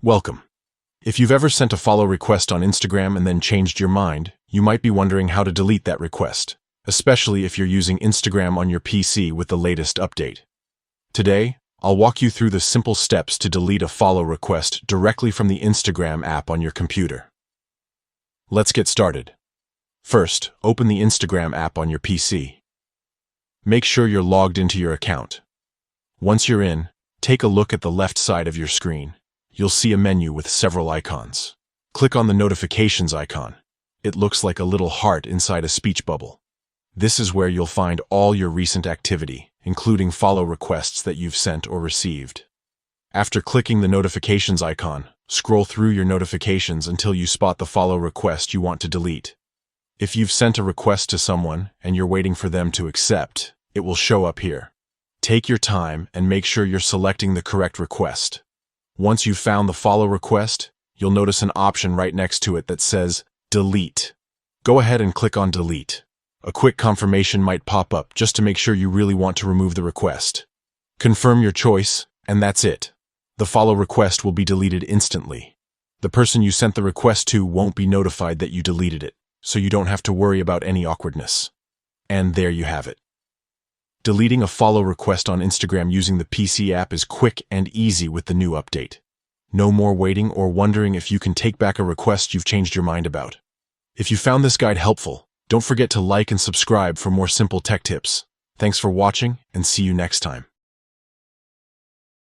Welcome. If you've ever sent a follow request on Instagram and then changed your mind, you might be wondering how to delete that request, especially if you're using Instagram on your PC with the latest update. Today, I'll walk you through the simple steps to delete a follow request directly from the Instagram app on your computer. Let's get started. First, open the Instagram app on your PC. Make sure you're logged into your account. Once you're in, take a look at the left side of your screen. You'll see a menu with several icons. Click on the notifications icon. It looks like a little heart inside a speech bubble. This is where you'll find all your recent activity, including follow requests that you've sent or received. After clicking the notifications icon, scroll through your notifications until you spot the follow request you want to delete. If you've sent a request to someone and you're waiting for them to accept, it will show up here. Take your time and make sure you're selecting the correct request. Once you've found the follow request, you'll notice an option right next to it that says Delete. Go ahead and click on Delete. A quick confirmation might pop up just to make sure you really want to remove the request. Confirm your choice, and that's it. The follow request will be deleted instantly. The person you sent the request to won't be notified that you deleted it, so you don't have to worry about any awkwardness. And there you have it. Deleting a follow request on Instagram using the PC app is quick and easy with the new update. No more waiting or wondering if you can take back a request you've changed your mind about. If you found this guide helpful, don't forget to like and subscribe for more simple tech tips. Thanks for watching, and see you next time.